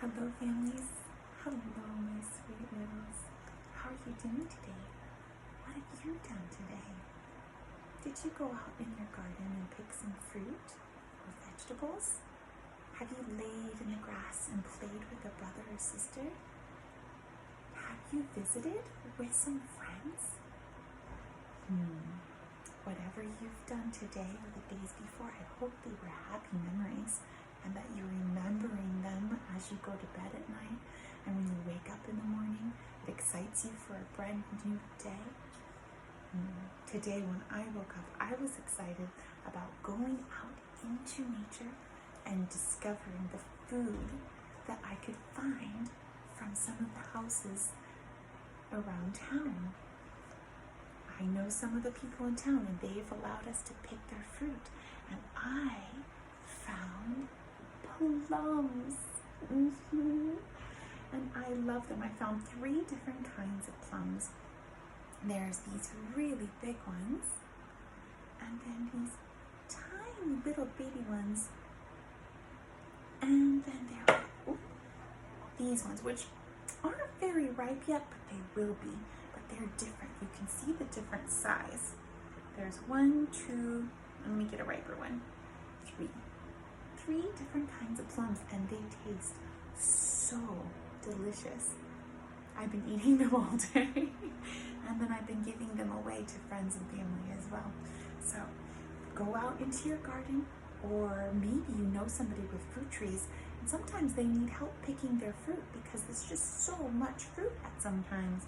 Hello families, hello my sweet littles. How are you doing today? What have you done today? Did you go out in your garden and pick some fruit or vegetables? Have you laid in the grass and played with a brother or sister? Have you visited with some friends? Whatever you've done today or the days before, I hope they were happy memories and that you're remembering them as you go to bed at night, and when you wake up in the morning, it excites you for a brand new day. Today when I woke up, I was excited about going out into nature and discovering the food that I could find from some of the houses around town. I know some of the people in town and they've allowed us to pick their fruit, and I found plums. And I love them. I found 3 different kinds of plums. There's these really big ones, and then these tiny little baby ones, and then there are these ones, which aren't very ripe yet, but they will be. But they're different. You can see the different size. There's 1, 2, let me get a riper one, 3 different kinds of plums, and they taste so delicious. I've been eating them all day and then I've been giving them away to friends and family as well. So go out into your garden, or maybe you know somebody with fruit trees and sometimes they need help picking their fruit because there's just so much fruit at sometimes,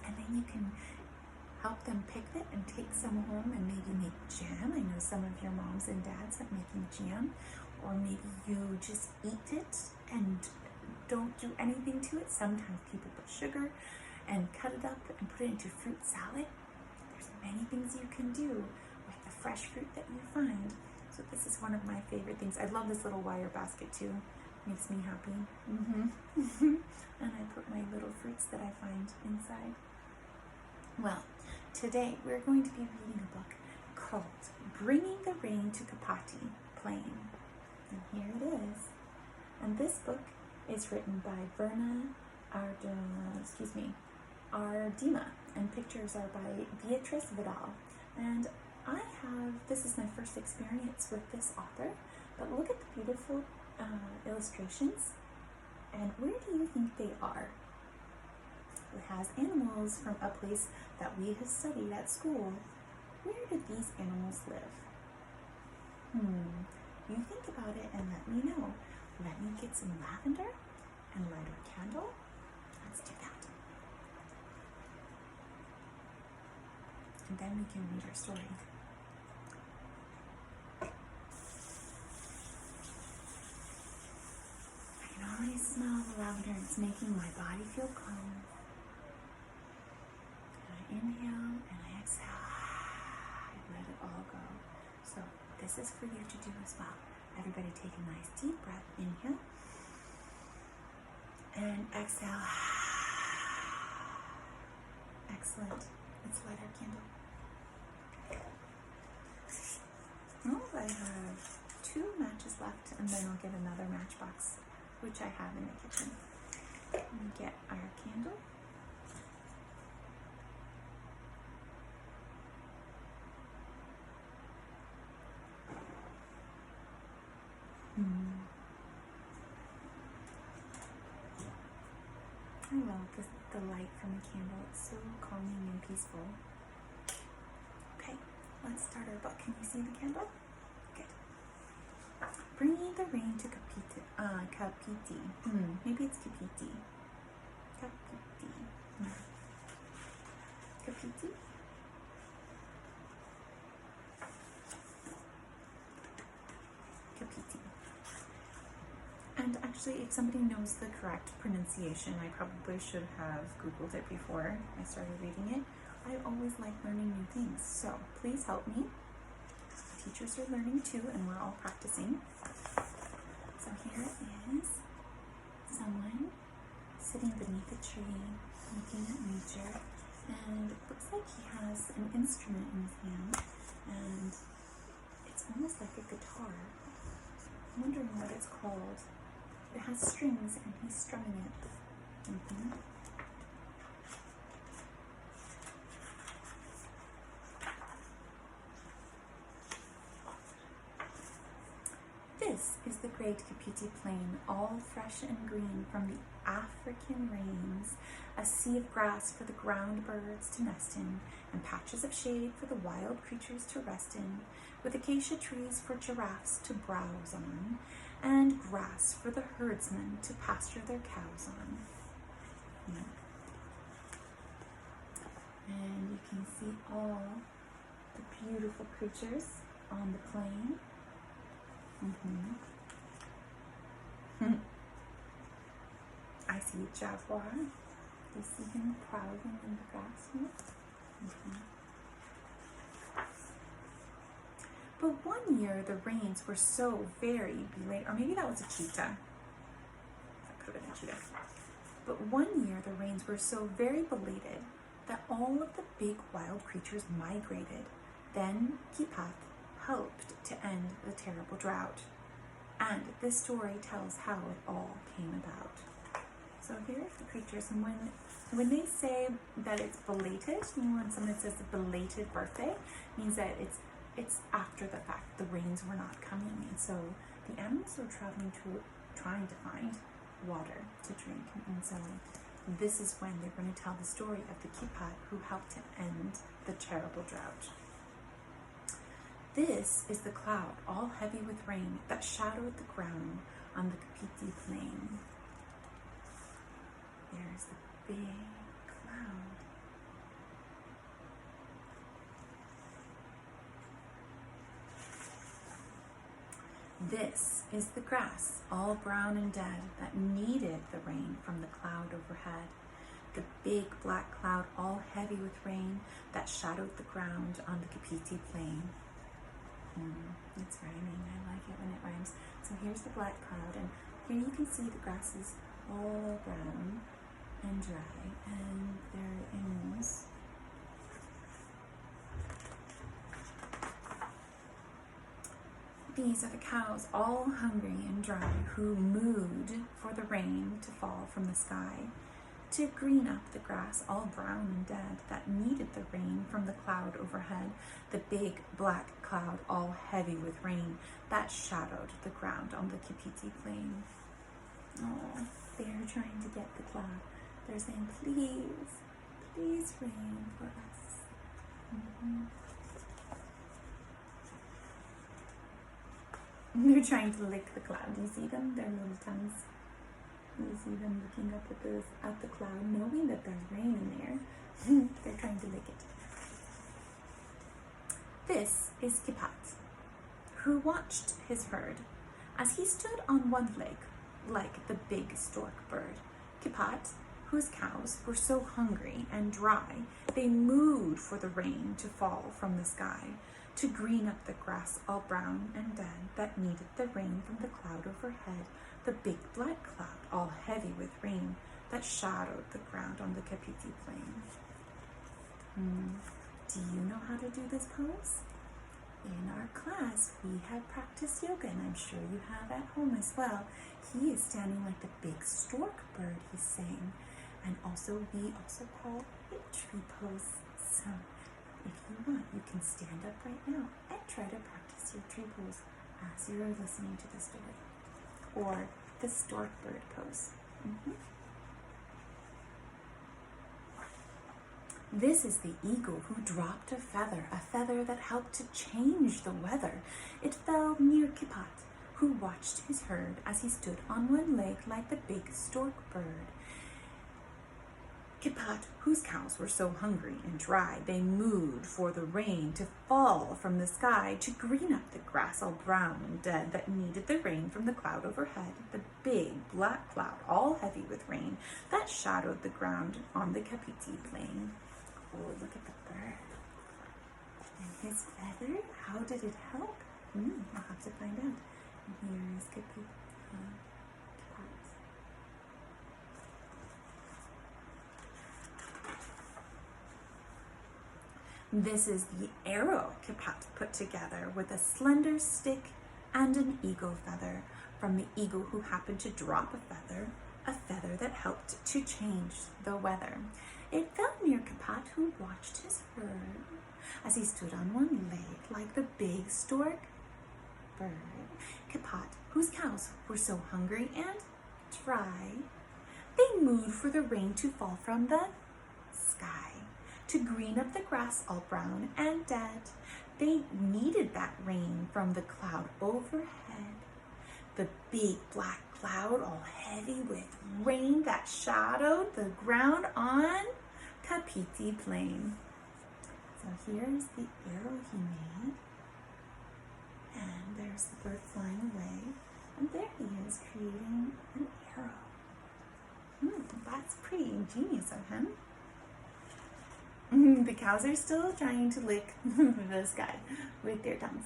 and then you can help them pick it and take some home and maybe make jam. I know some of your moms and dads are making jam, or maybe you just eat it and don't do anything to it. Sometimes people put sugar and cut it up and put it into fruit salad. There's many things you can do with the fresh fruit that you find. So this is one of my favorite things. I love this little wire basket too. Makes me happy. And I put my little fruits that I find inside. Well, today we're going to be reading a book called Bringing the Rain to Kapiti Plain. And here it is. And this book is written by Verna, Aardema, and pictures are by Beatrice Vidal. And this is my first experience with this author, but look at the beautiful illustrations. And where do you think they are? It has animals from a place that we have studied at school. Where did these animals live? You think about it and let me know. Let me get some lavender and light our candle. Let's do that. And then we can read our story. I can already smell the lavender. It's making my body feel calm. Inhale and I exhale. I let it all go. So this is for you to do as well. Everybody take a nice deep breath. Inhale and exhale. Excellent. Let's light our candle. Oh, I have 2 matches left, and then I'll get another matchbox, which I have in the kitchen. Let me get our candle. I love the light from the candle. It's so calming and peaceful. Okay, let's start our book. Can you see the candle? Good. Bringing the Rain to Kapiti. Maybe it's Kapiti. Kapiti. Kapiti? Kapiti. And actually, if somebody knows the correct pronunciation, I probably should have Googled it before I started reading it. I always like learning new things, so please help me. Teachers are learning too, and we're all practicing. So here is someone sitting beneath a tree, looking at nature, and it looks like he has an instrument in his hand, and it's almost like a guitar. I'm wondering what it's called. It has strings and he's strumming it. This is the great Kapiti plain, all fresh and green from the African rains, a sea of grass for the ground birds to nest in, and patches of shade for the wild creatures to rest in, with acacia trees for giraffes to browse on, and grass for the herdsmen to pasture their cows on. And you can see all the beautiful creatures on the plain. I see a jaguar. You see him prowling in the grass here. But one year the rains were so very belated, or maybe that was a cheetah. That could have been a cheetah. But one year the rains were so very belated that all of the big wild creatures migrated. Then Kapiti helped to end the terrible drought. And this story tells how it all came about. So here's the creatures, and when they say that it's belated, when someone says a belated birthday, it means that it's after the fact. The rains were not coming, and so the animals were trying to find water to drink, and so this is when they're going to tell the story of the Kapiti who helped to end the terrible drought. This is the cloud, all heavy with rain, that shadowed the ground on the Kapiti plain. There's the big cloud. This is the grass, all brown and dead, that needed the rain from the cloud overhead. The big black cloud, all heavy with rain, that shadowed the ground on the Kapiti plain. It's rhyming. I like it when it rhymes. So here's the black cloud, and here you can see the grass is all brown and dry, and there are animals. These are the cows, all hungry and dry, who mooed for the rain to fall from the sky, to green up the grass, all brown and dead, that needed the rain from the cloud overhead, the big black cloud, all heavy with rain, that shadowed the ground on the Kapiti plain. Oh, they're trying to get the cloud. They're saying, please, please rain for us. They're trying to lick the cloud. Do you see them? Their little tongues. You see them looking up at the cloud, knowing that there's rain in there. They're trying to lick it. This is Kapiti, who watched his herd as he stood on one leg, like the big stork bird. Kapiti, whose cows were so hungry and dry, they mooed for the rain to fall from the sky, to green up the grass all brown and dead, that needed the rain from the cloud overhead, the big black cloud, all heavy with rain, that shadowed the ground on the Kapiti plain. Do you know how to do this pose? In our class, we have practiced yoga, and I'm sure you have at home as well. He is standing like the big stork bird, he's saying. And we also call it tree pose. So if you want, you can stand up right now and try to practice your tree pose as you're listening to the story. Or the stork bird pose. This is the eagle who dropped a feather that helped to change the weather. It fell near Kapiti, who watched his herd as he stood on one leg like the big stork bird. Kapiti, whose cows were so hungry and dry, they mooed for the rain to fall from the sky, to green up the grass all brown and dead, that needed the rain from the cloud overhead, the big black cloud, all heavy with rain, that shadowed the ground on the Kapiti plain. Oh, look at the bird. And his feather, how did it help? I'll have to find out. And here is Kapiti. This is the arrow Kapiti put together with a slender stick and an eagle feather from the eagle who happened to drop a feather that helped to change the weather. It fell near Kapiti, who watched his herd as he stood on one leg like the big stork bird. Kapiti, whose cows were so hungry and dry, they mooed for the rain to fall from the sky to green up the grass all brown and dead. They needed that rain from the cloud overhead, the big black cloud all heavy with rain that shadowed the ground on Kapiti Plain. So here's the arrow he made, and there's the bird flying away, and there he is creating an arrow. That's pretty ingenious of him. The cows are still trying to lick the sky with their tongues.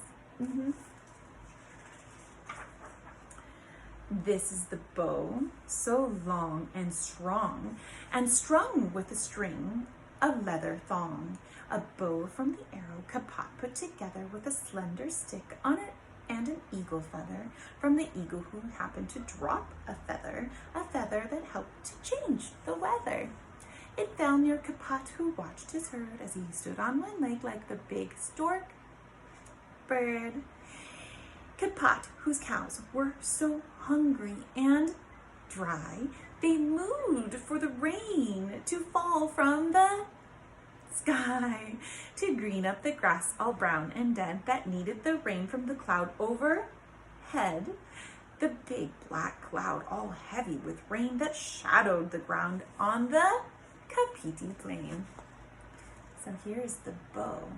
This is the bow, so long and strong with a string of leather thong. A bow from the arrow Kapiti put together with a slender stick on it and an eagle feather from the eagle who happened to drop a feather that helped to change the weather. It fell near Kapiti, who watched his herd as he stood on one leg like the big stork bird. Kapiti, whose cows were so hungry and dry, they mooed for the rain to fall from the sky to green up the grass all brown and dead that needed the rain from the cloud overhead, the big black cloud all heavy with rain that shadowed the ground on the Kapiti Plain. So here's the bow.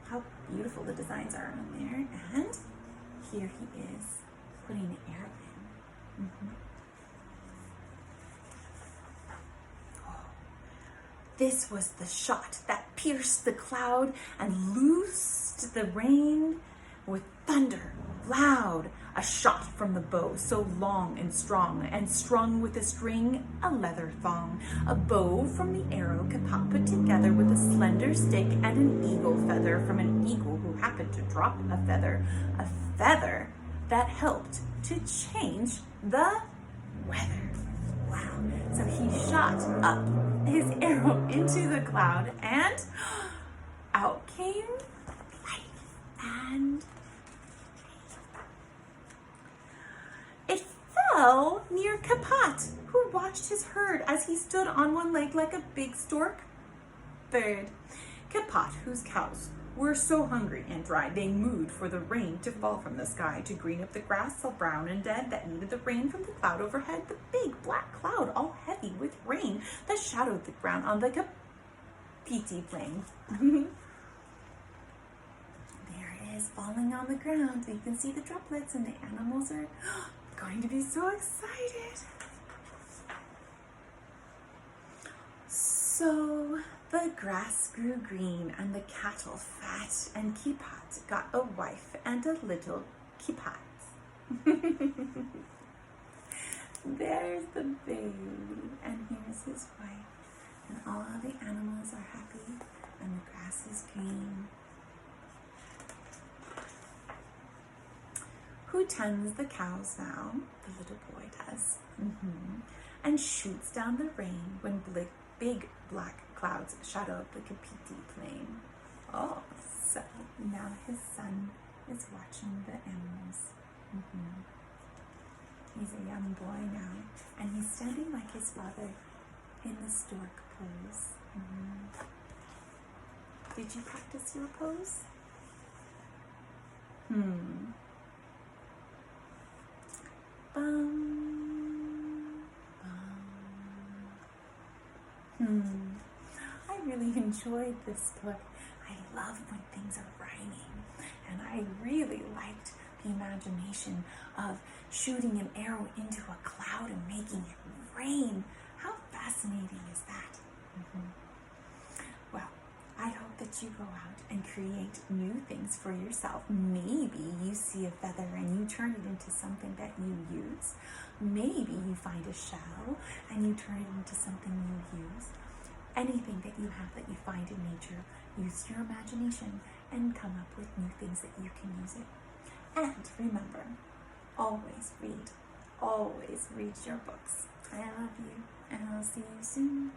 How beautiful the designs are on there. And here he is putting the arrow in. This was the shot that pierced the cloud and loosed the rain with thunder loud. A shot from the bow, so long and strung with a string, a leather thong. A bow from the arrow Kapiti put together with a slender stick and an eagle feather from an eagle who happened to drop a feather that helped to change the weather. Wow. So he shot up his arrow into the cloud and out came light and it fell near Kapiti, who watched his herd as he stood on one leg like a big stork bird. Kapiti, whose cows were so hungry and dry, they mooed for the rain to fall from the sky to green up the grass all brown and dead that needed the rain from the cloud overhead, the big black cloud all heavy with rain that shadowed the ground on the Kapiti Plain. There it is, falling on the ground. You can see the droplets, and the animals are going to be so excited. So the grass grew green and the cattle fat, and Kapiti got a wife and a little Kapiti. There's the baby, and here's his wife, and all the animals are happy, and the grass is green. Who tends the cows now? The little boy does. And shoots down the rain when big black clouds shadow up the Kapiti Plain. Oh, so now his son is watching the animals. He's a young boy now, and he's standing like his father in the stork pose. Did you practice your pose? I really enjoyed this book. I love when things are rhyming, and I really liked the imagination of shooting an arrow into a cloud and making it rain. How fascinating is that? Well, I hope that you go out and create new things for yourself. Maybe you see a feather and you turn it into something that you use. Maybe you find a shell and you turn it into something you use. Anything that you have that you find in nature, use your imagination and come up with new things that you can use it. And remember, always read. Always read your books. I love you, and I'll see you soon.